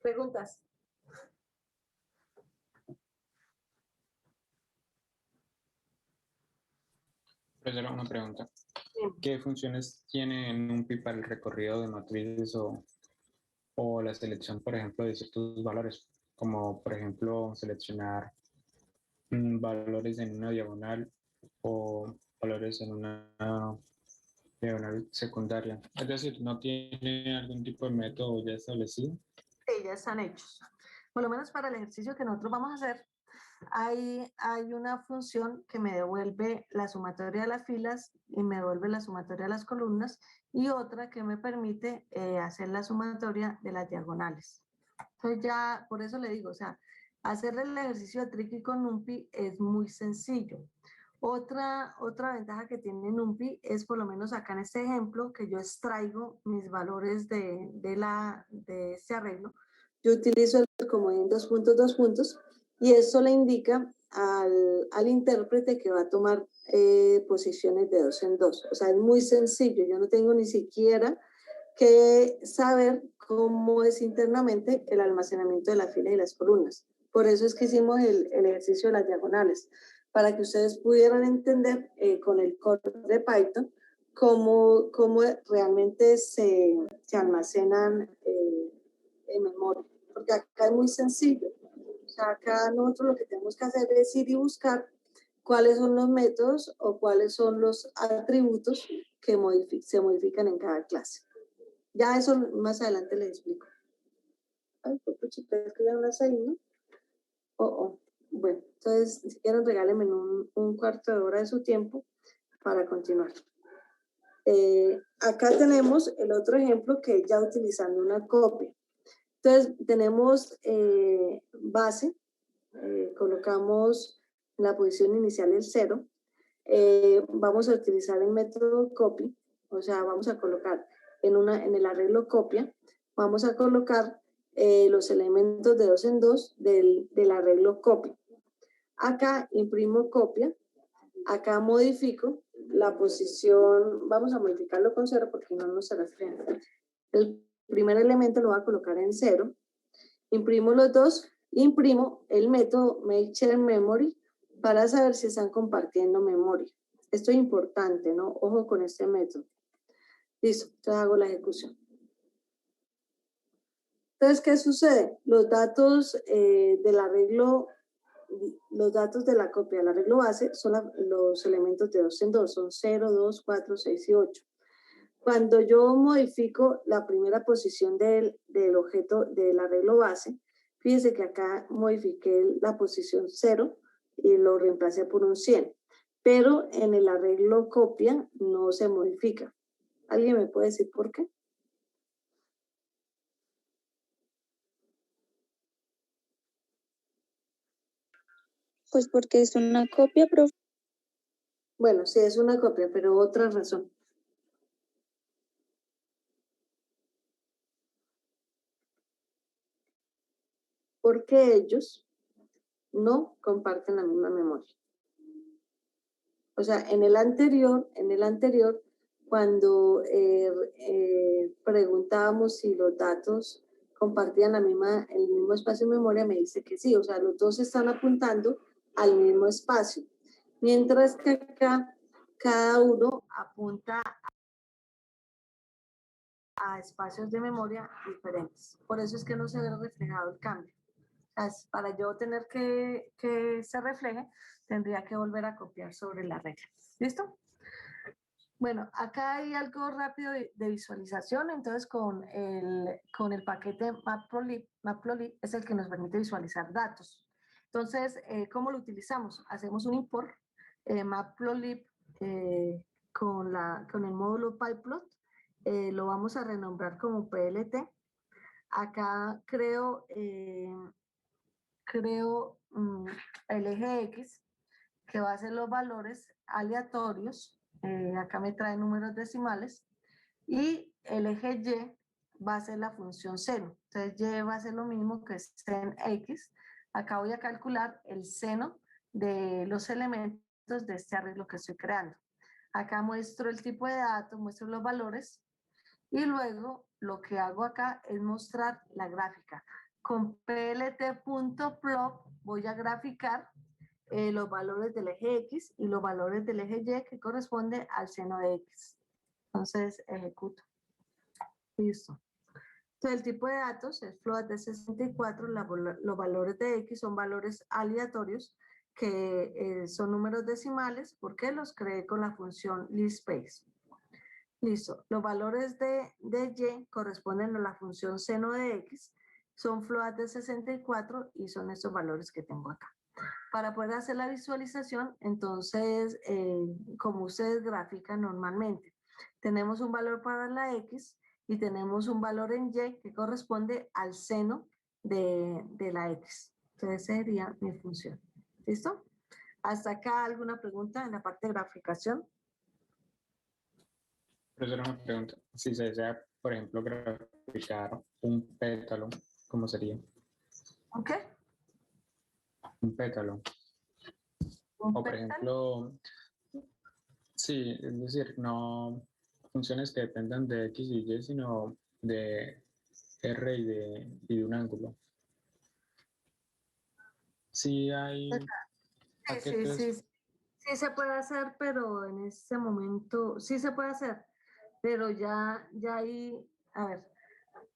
Preguntas. Profesora, una pregunta. ¿Qué funciones tiene NumPy para el recorrido de matrices o la selección, por ejemplo, de ciertos valores? Como, por ejemplo, seleccionar valores en una diagonal o valores en una diagonal secundaria. Es decir, ¿no tiene algún tipo de método ya establecido? Sí, ya están hechos. Por lo menos para el ejercicio que nosotros vamos a hacer, hay una función que me devuelve la sumatoria de las filas y me devuelve la sumatoria de las columnas y otra que me permite hacer la sumatoria de las diagonales. Entonces ya, por eso le digo, o sea, hacer el ejercicio de Tricky con NumPy es muy sencillo. Otra ventaja que tiene NumPy es, por lo menos acá en este ejemplo, que yo extraigo mis valores de este arreglo. Yo utilizo el comodín 2 puntos, y esto le indica al intérprete que va a tomar posiciones de 2 en 2. O sea, es muy sencillo. Yo no tengo ni siquiera que saber cómo es internamente el almacenamiento de las filas y las columnas. Por eso es que hicimos el ejercicio de las diagonales, para que ustedes pudieran entender con el código de Python cómo realmente se almacenan en memoria. Porque acá es muy sencillo. O sea, acá nosotros lo que tenemos que hacer es ir y buscar cuáles son los métodos o cuáles son los atributos que se modifican en cada clase. Ya eso más adelante les explico. Ay, pues chicas, que ya no las hay, ¿no? Bueno, entonces, si quieren, regálenme un cuarto de hora de su tiempo para continuar. Acá tenemos el otro ejemplo que es ya utilizando una copia. Entonces, tenemos base, colocamos en la posición inicial el 0. Vamos a utilizar el método copy, o sea, vamos a colocar en el arreglo copia, vamos a colocar los elementos de 2 en 2 del arreglo copy. Acá imprimo copia, acá modifico la posición, vamos a modificarlo con 0 porque no nos se refleja. El primer elemento lo voy a colocar en 0, imprimo los dos, imprimo el método makeShareMemory para saber si están compartiendo memoria. Esto es importante, ¿no? Ojo con este método. Listo, entonces hago la ejecución. Entonces, ¿qué sucede? Los datos del arreglo, los datos de la copia del arreglo base son los elementos de 2 en 2, son 0, 2, 4, 6 y 8. Cuando yo modifico la primera posición del objeto del arreglo base, fíjense que acá modifiqué la posición 0 y lo reemplacé por un 100. Pero en el arreglo copia no se modifica. ¿Alguien me puede decir por qué? Pues porque es una copia, profe. Bueno, sí, es una copia, pero otra razón. Porque ellos no comparten la misma memoria. O sea, en el anterior, cuando preguntábamos si los datos compartían el mismo espacio de memoria, me dice que sí, o sea, los dos están apuntando al mismo espacio. Mientras que acá, cada uno apunta a espacios de memoria diferentes. Por eso es que no se ve reflejado el cambio. Para yo tener que se refleje, tendría que volver a copiar sobre la regla. ¿Listo? Bueno, acá hay algo rápido de visualización, entonces con el paquete Matplotlib es el que nos permite visualizar datos. Entonces, ¿cómo lo utilizamos? Hacemos un import Matplotlib con el módulo pyplot, lo vamos a renombrar como PLT. Acá creo el eje X, que va a ser los valores aleatorios, acá me trae números decimales, y el eje Y va a ser la función seno. Entonces Y va a ser lo mismo que sen X. Acá voy a calcular el seno de los elementos de este arreglo que estoy creando. Acá muestro el tipo de datos, muestro los valores, y luego lo que hago acá es mostrar la gráfica. con plt.plot voy a graficar los valores del eje X y los valores del eje Y que corresponde al seno de X. Entonces, ejecuto. Listo. Entonces, el tipo de datos es float de 64, los valores de X son valores aleatorios que son números decimales porque los creé con la función listspace. Listo. Los valores de Y corresponden a la función seno de X, son float de 64 y son estos valores que tengo acá. Para poder hacer la visualización, entonces, como ustedes grafican normalmente, tenemos un valor para la X y tenemos un valor en Y que corresponde al seno de la X. Entonces, sería mi función. ¿Listo? ¿Hasta acá alguna pregunta en la parte de graficación? Profesora, una pregunta. Si se desea, por ejemplo, graficar un pétalo, ¿cómo sería? ¿Ok? Un pétalo. ¿Un O por pétalo? ejemplo, sí, es decir, no funciones que dependan de X y Y, sino de R y de un ángulo. Sí hay Sí, paquetes. sí se puede hacer, pero en este momento sí se puede hacer, pero ya ahí, a ver,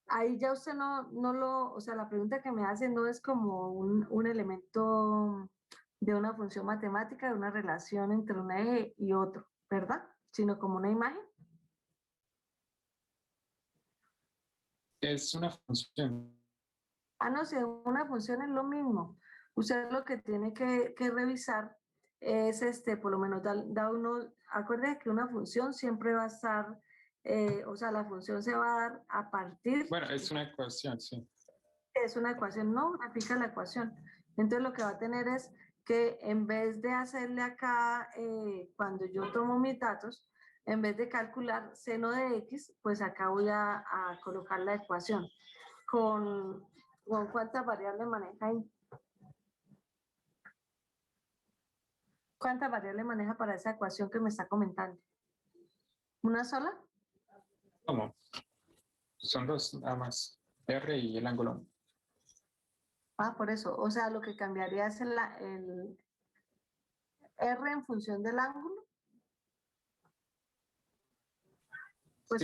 ahí ya usted no lo, o sea, la pregunta que me hace no es como un elemento de una función matemática, de una relación entre un eje y otro, ¿verdad? Sino como una imagen. Es una función. Ah, no, si una función es lo mismo. Usted lo que tiene que revisar es, por lo menos da uno, acuérdese que una función siempre va a estar, o sea, la función se va a dar a partir, Bueno, es una ecuación, sí. es una ecuación, no grafica la ecuación. Entonces lo que va a tener es que en vez de hacerle acá, cuando yo tomo mis datos, en vez de calcular seno de X, pues acá voy a colocar la ecuación. ¿Con cuántas variables maneja ahí? ¿Cuántas variables maneja para esa ecuación que me está comentando? ¿Una sola? ¿Cómo? Son dos nada más. R y el ángulo. Ah, por eso. O sea, lo que cambiaría es el R en función del ángulo. Pues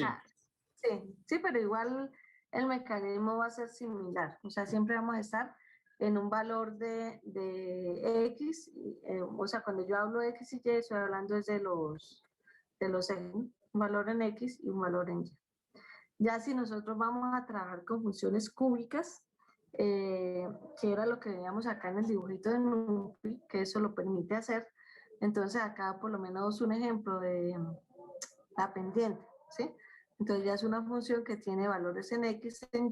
Sí, sí, pero igual el mecanismo va a ser similar. O sea, siempre vamos a estar en un valor de X. O sea, cuando yo hablo de X y Y, estoy hablando desde los ejes, ¿no? Un valor en X y un valor en Y. Ya si nosotros vamos a trabajar con funciones cúbicas, que era lo que veíamos acá en el dibujito de NumPy, que eso lo permite hacer, entonces acá por lo menos un ejemplo de la pendiente, ¿sí? Entonces ya es una función que tiene valores en X, en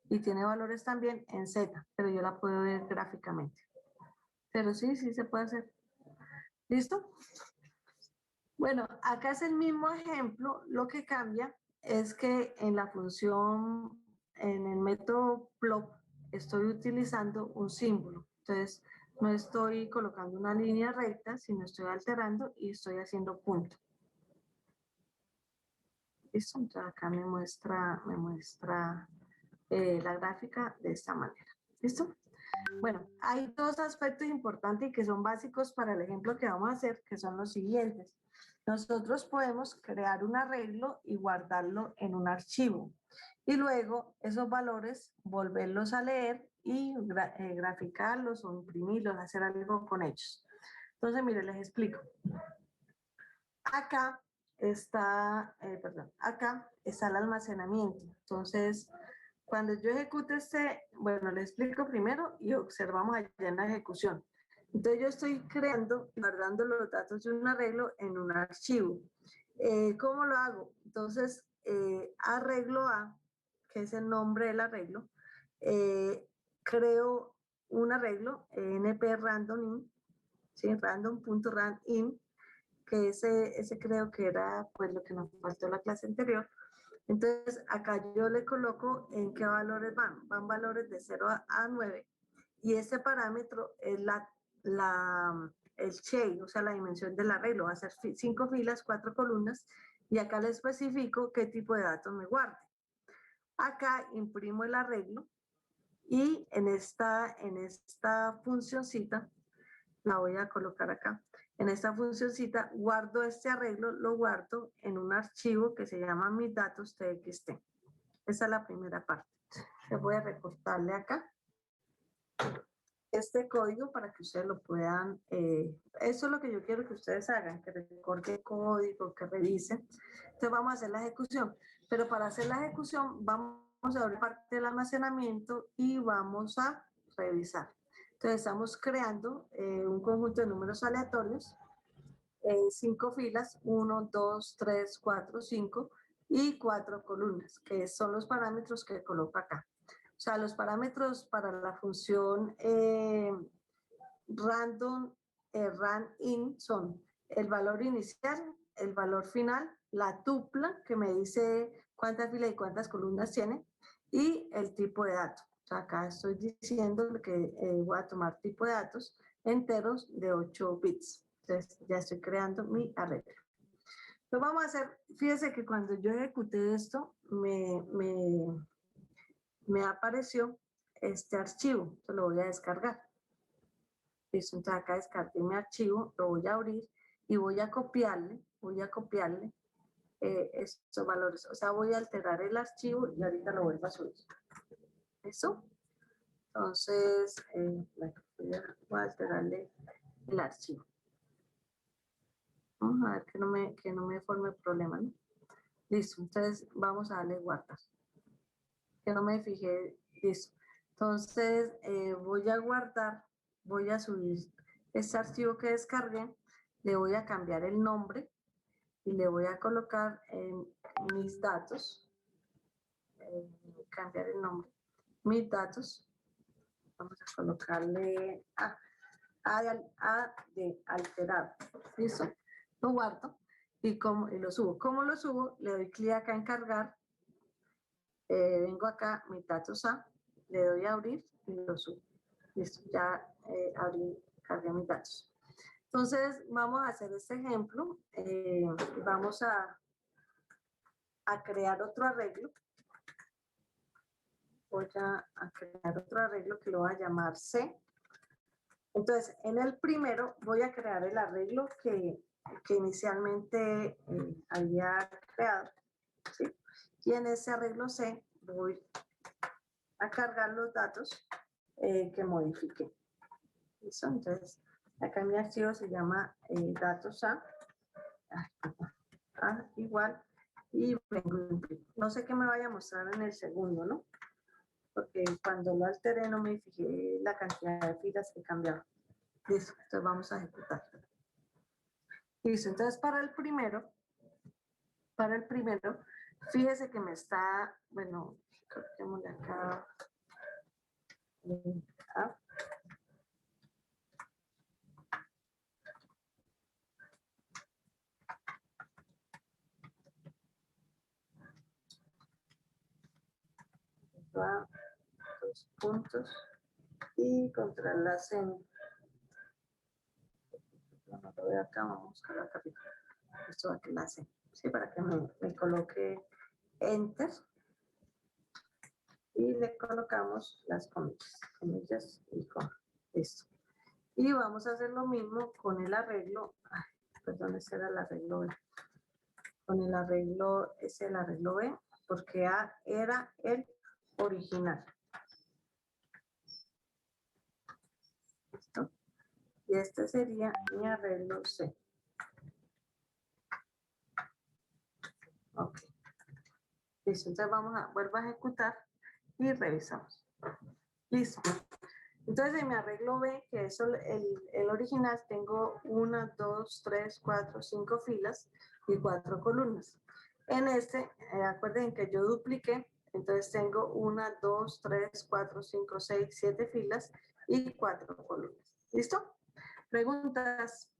Y tiene valores también en Z, pero yo la puedo ver gráficamente. Pero sí se puede hacer. ¿Listo? Bueno, acá es el mismo ejemplo, lo que cambia es que en la función, en el método plot, estoy utilizando un símbolo. Entonces, no estoy colocando una línea recta, sino estoy alterando y estoy haciendo punto. ¿Listo? Entonces acá me muestra la gráfica de esta manera. ¿Listo? Bueno, hay dos aspectos importantes y que son básicos para el ejemplo que vamos a hacer, que son los siguientes. Nosotros podemos crear un arreglo y guardarlo en un archivo. Y luego esos valores volverlos a leer y graficarlos o imprimirlos, hacer algo con ellos. Entonces, mire, les explico. Acá acá está el almacenamiento. Entonces, cuando yo ejecute bueno, le explico primero y observamos allá en la ejecución. Entonces yo estoy creando y guardando los datos de un arreglo en un archivo. ¿Cómo lo hago? Entonces, arreglo A, que es el nombre del arreglo, creo un arreglo, np random in, ¿sí? Random.randin, que ese creo que era pues lo que nos faltó en la clase anterior. Entonces, acá yo le coloco en qué valores van. Van valores de 0 a 9. Y ese parámetro es el shade, o sea, la dimensión del arreglo. Va a ser 5 filas, 4 columnas. Y acá le especifico qué tipo de datos me guarde. Acá imprimo el arreglo Y en esta funcioncita, la voy a colocar acá. En esta funcioncita guardo este arreglo, lo guardo en un archivo que se llama mis datos txt. Esa es la primera parte. Les voy a recortarle acá este código para que ustedes lo puedan, eso es lo que yo quiero que ustedes hagan, que recorten el código, que revisen. Entonces vamos a hacer la ejecución, pero para hacer la ejecución vamos a abrir parte del almacenamiento y vamos a revisar. Entonces estamos creando un conjunto de números aleatorios, 5 filas, 1, 2, 3, 4, 5 y 4 columnas, que son los parámetros que coloco acá. O sea, los parámetros para la función random run-in son el valor inicial, el valor final, la tupla, que me dice cuántas filas y cuántas columnas tiene, y el tipo de dato. O sea, acá estoy diciendo que voy a tomar tipo de datos enteros de 8 bits. Entonces, ya estoy creando mi arreglo. Lo vamos a hacer, fíjense que cuando yo ejecuté esto, me apareció este archivo, entonces lo voy a descargar. Listo, entonces acá descargué mi archivo, lo voy a abrir y voy a copiarle estos valores. O sea, voy a alterar el archivo y ahorita lo vuelvo a subir. ¿Eso? Entonces, bueno, voy a alterarle el archivo. Vamos a ver que no me forme problema, ¿no? Listo, entonces vamos a darle guardar. Que no me fijé, listo. Entonces voy a guardar, voy a subir este archivo que descargué, le voy a cambiar el nombre y le voy a colocar en mis datos, cambiar el nombre, mis datos, vamos a colocarle A de alterado, listo, lo guardo y lo subo. ¿Cómo lo subo? Le doy clic acá en cargar. Vengo acá, mis datos A, le doy a abrir y lo subo. Listo, ya cargué mis datos. Entonces, vamos a hacer este ejemplo. Vamos a crear otro arreglo. Voy a crear otro arreglo que lo voy a llamar C. Entonces, en el primero voy a crear el arreglo que inicialmente había creado, ¿sí? Y en ese arreglo C voy a cargar los datos que modifiqué. ¿Listo? Entonces, acá mi archivo se llama datos A, igual, y vengo, no sé qué me vaya a mostrar en el segundo, ¿no? Porque cuando lo alteré no me fijé la cantidad de filas que cambiaron. Listo, entonces vamos a ejecutar. Listo, entonces para el primero, fíjese que me está, bueno, cortémosle acá. Dos puntos y contra la C. No lo veo acá, vamos a buscar la capítulo. Esto aquí la C, ¿sí? Para que me coloque Enter y le colocamos las comillas y coma. Listo. Y vamos a hacer lo mismo con el arreglo. Perdón, ese era el arreglo B. Con el arreglo, ese es el arreglo B, porque A era el original. ¿Listo? Y este sería mi arreglo C. Ok. Listo, entonces vuelvo a ejecutar y revisamos. Listo. Entonces en mi arreglo B, que es el original, tengo 1, 2, 3, 4, 5 filas y 4 columnas. En este, acuérdense que yo dupliqué, entonces tengo 1, 2, 3, 4, 5, 6, 7 filas y 4 columnas. ¿Listo? ¿Preguntas?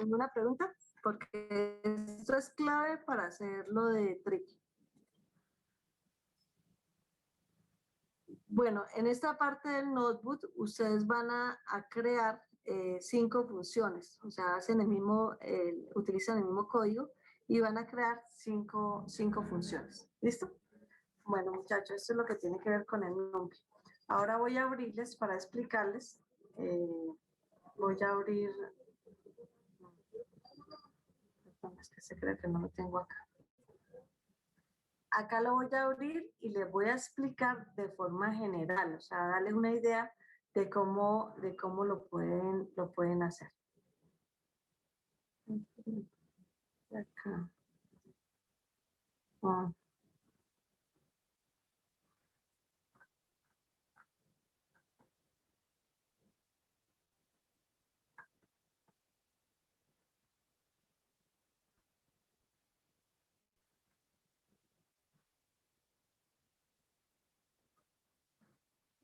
¿Ninguna pregunta? Porque esto es clave para hacerlo de tricky. Bueno, en esta parte del notebook ustedes van a crear 5 funciones, o sea, utilizan el mismo código y van a crear cinco funciones. ¿Listo? Bueno, muchachos, esto es lo que tiene que ver con el NumPy. Ahora voy a abrirles para explicarles. Voy a abrir... Es que se cree que no lo tengo acá. Acá lo voy a abrir y les voy a explicar de forma general, o sea, darles una idea de cómo lo pueden hacer. Acá. Oh.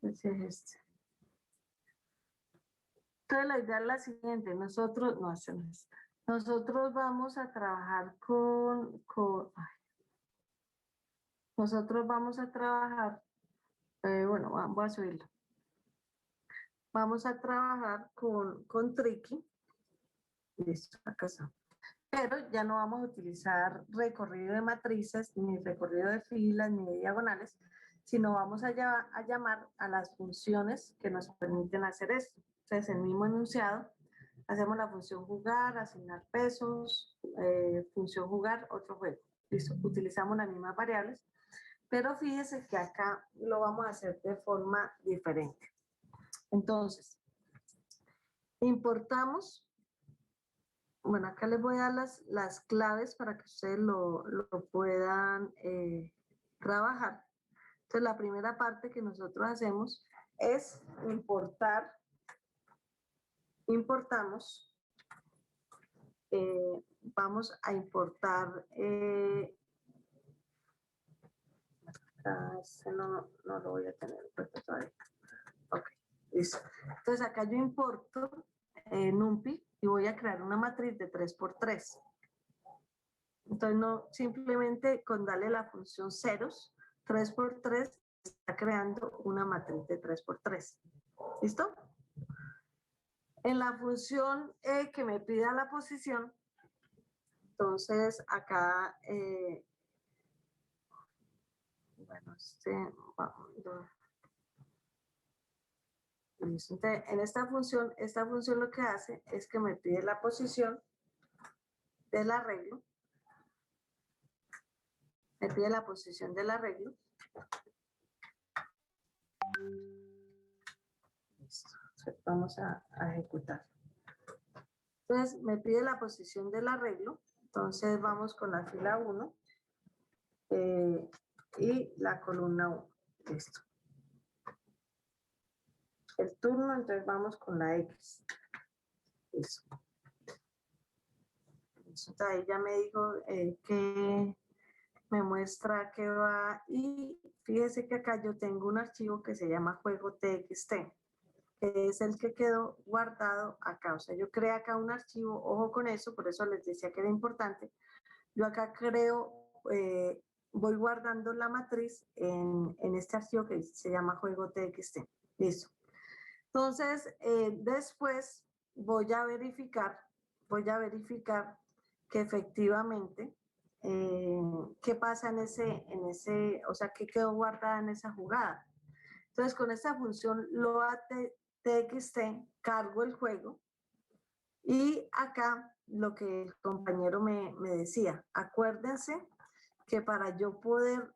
Ese es este. Entonces la idea es la siguiente, nosotros vamos a trabajar nosotros vamos a trabajar, bueno, voy a subirlo. Vamos a trabajar con Tricky. Listo, acá está. Pero ya no vamos a utilizar recorrido de matrices, ni recorrido de filas, ni de diagonales, sino vamos a llamar a las funciones que nos permiten hacer esto. Entonces, el mismo enunciado, hacemos la función jugar, asignar pesos, función jugar, otro juego. Listo, utilizamos las mismas variables, pero fíjese que acá lo vamos a hacer de forma diferente. Entonces, importamos, bueno, acá les voy a dar las claves para que ustedes lo puedan trabajar. Entonces, la primera parte que nosotros hacemos es importamos, vamos a importar, no lo voy a tener puesto todavía. Ok, listo. Entonces, acá yo importo NumPy y voy a crear una matriz de 3×3. Entonces, no simplemente con darle la función ceros, 3×3 está creando una matriz de 3×3. ¿Listo? En la función que me pida la posición, entonces acá, bueno, entonces, en esta función lo que hace es que me pide la posición del arreglo. Me pide la posición del arreglo. Listo. Vamos a ejecutar. Entonces, me pide la posición del arreglo. Entonces, vamos con la fila 1 y la columna 1. Listo. El turno, entonces vamos con la X. Listo. Entonces, ahí ya me dijo que me muestra que va, y fíjese que acá yo tengo un archivo que se llama juego.txt, que es el que quedó guardado acá. O sea, yo creé acá un archivo, ojo con eso, por eso les decía que era importante. Yo acá creo, voy guardando la matriz en este archivo que se llama juego.txt. Listo. Entonces, después voy a verificar que efectivamente, qué pasa en ese, o sea, qué quedó guardada en esa jugada. Entonces, con esta función load.txt cargo el juego, y acá lo que el compañero me decía, acuérdense que para yo poder,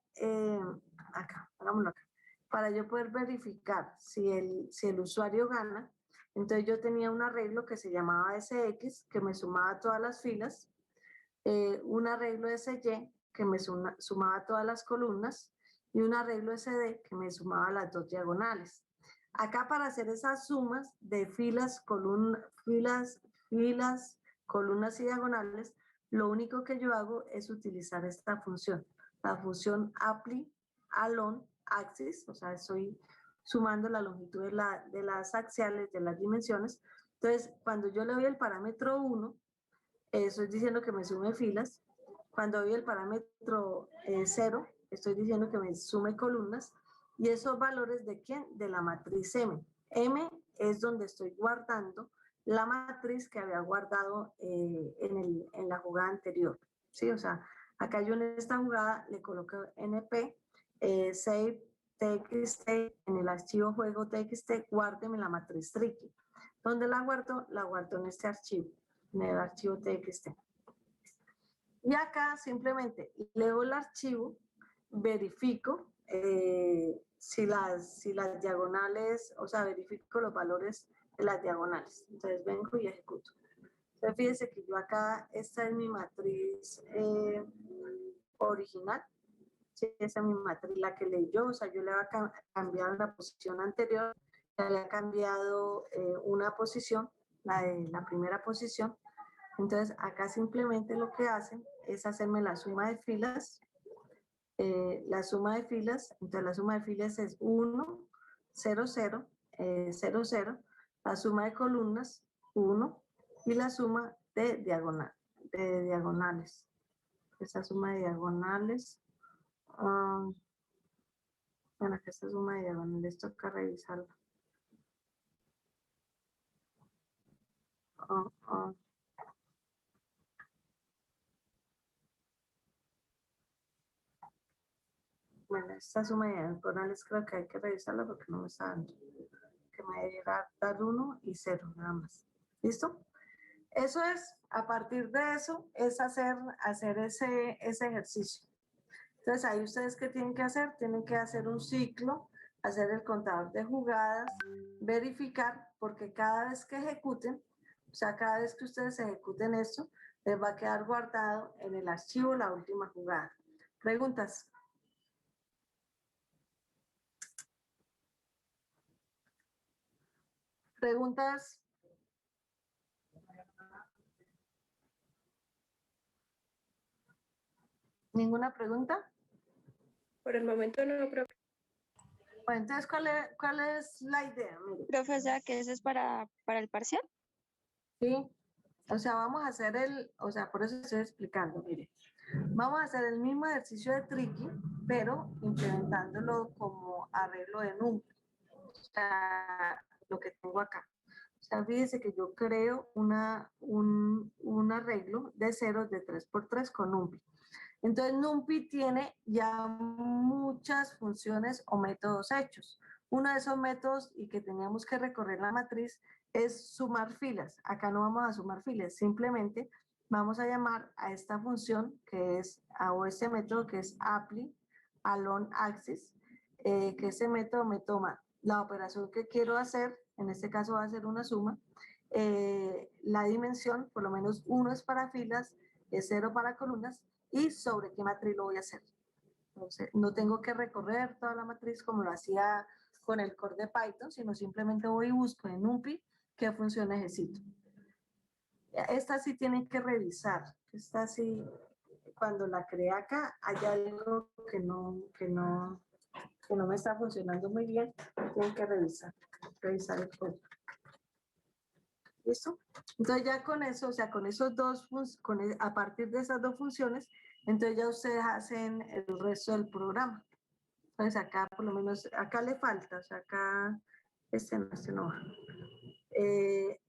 acá, hagámoslo acá, para yo poder verificar si el usuario gana, entonces yo tenía un arreglo que se llamaba SX, que me sumaba todas las filas, un arreglo SY, que me sumaba todas las columnas, y un arreglo SD, que me sumaba las dos diagonales. Acá, para hacer esas sumas de filas, columnas y diagonales, lo único que yo hago es utilizar esta función, la función apply along axis, o sea, estoy sumando la longitud de las axiales, de las dimensiones. Entonces, cuando yo le doy el parámetro 1, estoy diciendo que me sume filas. Cuando doy el parámetro 0, estoy diciendo que me sume columnas. ¿Y esos valores de quién? De la matriz M. M es donde estoy guardando la matriz que había guardado en la jugada anterior. ¿sí? O sea, acá yo en esta jugada le coloco np, save txt, en el archivo juego txt, guárdeme la matriz tricky. ¿Dónde la guardo? La guardo en este archivo, en el archivo txt. Y acá simplemente leo el archivo, verifico si las diagonales, o sea, verifico los valores de las diagonales. Entonces vengo y ejecuto. Entonces fíjense que yo acá, esta es mi matriz original. Sí, esa es mi matriz, la que leí yo, o sea, yo le había cambiado la posición anterior, le había cambiado una posición, la de la primera posición. Entonces acá simplemente lo que hacen es hacerme la suma de filas. Entonces la suma de filas es 1, 0, 0, 0, 0. La suma de columnas, 1. Y la suma de diagonales. Esa suma de diagonales. Bueno, que esta suma de diagonales toca revisarla. Bueno, esta suma de diagonales creo que hay que revisarla porque no me está dando. Que me debe dar 1 y 0 nada más. ¿Listo? Eso es, a partir de eso, es hacer ese ejercicio. Entonces, ahí ustedes, ¿qué tienen que hacer? Tienen que hacer un ciclo, hacer el contador de jugadas, verificar, porque cada vez que ejecuten, o sea, cada vez que ustedes ejecuten esto, les va a quedar guardado en el archivo la última jugada. ¿Preguntas? ¿Preguntas? ¿Ninguna pregunta? Por el momento no, profe. Bueno, entonces, ¿cuál es la idea? Mire. Profe, o sea, que ese es para el parcial. Sí, o sea, vamos a hacer por eso estoy explicando, mire. Vamos a hacer el mismo ejercicio de Tricky, pero implementándolo como arreglo de NumPy. O sea, lo que tengo acá. O sea, fíjense que yo creo un arreglo de ceros de 3x3 con NumPy. Entonces, NumPy tiene ya muchas funciones o métodos hechos. Uno de esos métodos y que teníamos que recorrer la matriz es sumar filas. Acá no vamos a sumar filas, simplemente vamos a llamar a esta función que es, o este método que es apply along axis, que ese método me toma la operación que quiero hacer, en este caso va a ser una suma, la dimensión, por lo menos 1 es para filas, es 0 para columnas, y sobre qué matriz lo voy a hacer. Entonces, no tengo que recorrer toda la matriz como lo hacía con el core de Python, sino simplemente voy y busco en NumPy qué función necesito. Esta sí tienen que revisar. Esta sí, cuando la creé acá, hay algo que no me está funcionando muy bien. Tienen que revisar el código. ¿Listo? Entonces ya con eso, o sea, con esos dos, a partir de esas dos funciones, entonces ya ustedes hacen el resto del programa. Entonces acá por lo menos, acá le falta, o sea, acá, este no va.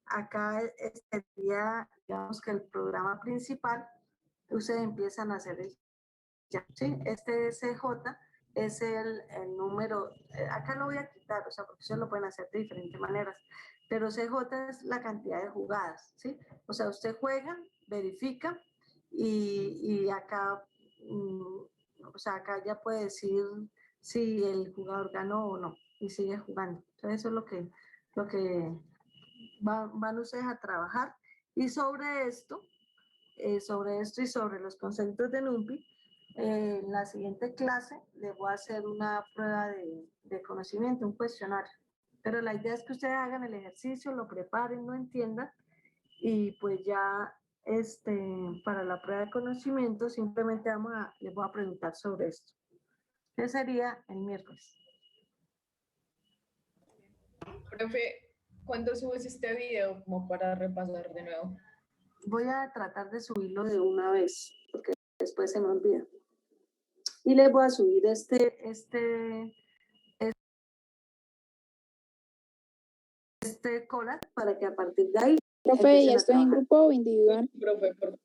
Acá sería, digamos que el programa principal, ustedes empiezan a hacer el ya, ¿sí? Este SJ es el número, acá lo voy a quitar, o sea, porque ustedes lo pueden hacer de diferentes maneras, pero CJ es la cantidad de jugadas, ¿sí? O sea, usted juega, verifica y acá, o sea, acá ya puede decir si el jugador ganó o no y sigue jugando. Entonces eso es lo que van ustedes a trabajar y sobre esto y sobre los conceptos de NumPy, en la siguiente clase les voy a hacer una prueba de conocimiento, un cuestionario. Pero la idea es que ustedes hagan el ejercicio, lo preparen, lo entiendan y pues ya para la prueba de conocimiento simplemente les voy a preguntar sobre esto. ¿Qué sería el miércoles? Profe, ¿cuándo subes este video como para repasar de nuevo? Voy a tratar de subirlo de una vez, porque después se me olvida. Y les voy a subir este Colab para que a partir de ahí... Profe, ¿y esto es en grupo o individual? Profe, por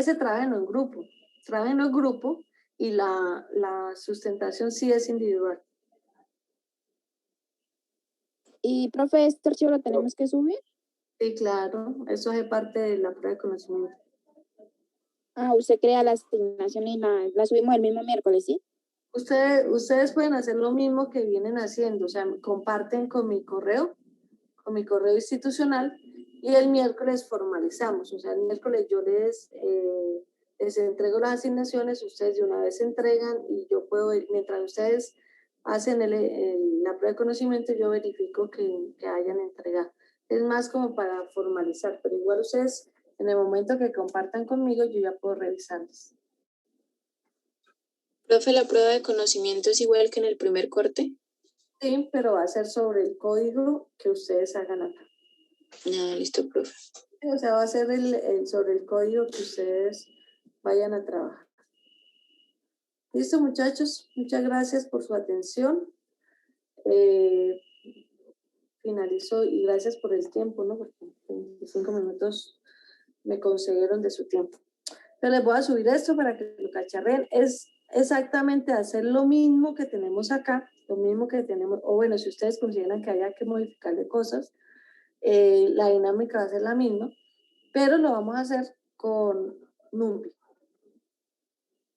ese trabajen en grupo, trabajen en grupo y la sustentación sí es individual. Y, profe, ¿este archivo lo tenemos que subir? Sí, claro, eso es parte de la prueba de conocimiento. Ah, usted crea la asignación y la subimos el mismo miércoles, ¿sí? Ustedes pueden hacer lo mismo que vienen haciendo, o sea, comparten con mi correo institucional, y el miércoles formalizamos, o sea, el miércoles yo les entrego las asignaciones, ustedes de una vez se entregan y yo puedo, mientras ustedes hacen la prueba de conocimiento, yo verifico que hayan entregado. Es más como para formalizar, pero igual ustedes en el momento que compartan conmigo, yo ya puedo revisarles. Profe, ¿la prueba de conocimiento es igual que en el primer corte? Sí, pero va a ser sobre el código que ustedes hagan acá. Ah, listo, profe. O sea, va a ser sobre el código que ustedes vayan a trabajar. Listo, muchachos. Muchas gracias por su atención. Finalizo y gracias por el tiempo, ¿no? Porque 25 minutos me concedieron de su tiempo. Entonces les voy a subir esto para que lo cacharren. Es exactamente hacer lo mismo que tenemos acá, lo mismo que tenemos, o bueno, si ustedes consideran que haya que modificarle cosas, la dinámica va a ser la misma, pero lo vamos a hacer con NumPy.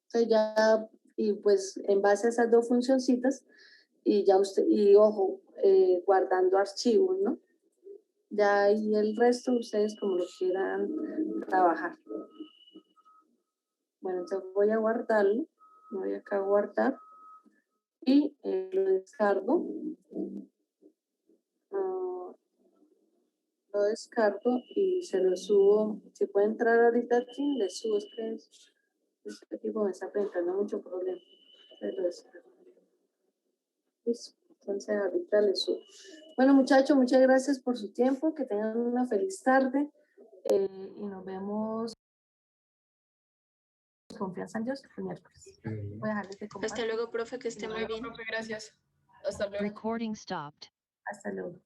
Entonces ya, y pues en base a esas dos funcioncitas, y ya usted, y ojo, guardando archivos, ¿no? Ya y el resto ustedes como lo quieran trabajar. Bueno, entonces voy a guardarlo, voy acá a guardar y lo descargo. Lo descargo y se lo subo. Si puede entrar ahorita aquí, le subo. Es que este tipo me está presentando mucho problema. Pero listo. Entonces ahorita le subo. Bueno, muchachos, muchas gracias por su tiempo. Que tengan una feliz tarde. Y nos vemos. Confianza en Dios el miércoles. Voy a dejarles de compartir. Hasta luego, profe, que esté muy bien. Profe, gracias. Hasta luego. Recording stopped. Hasta luego.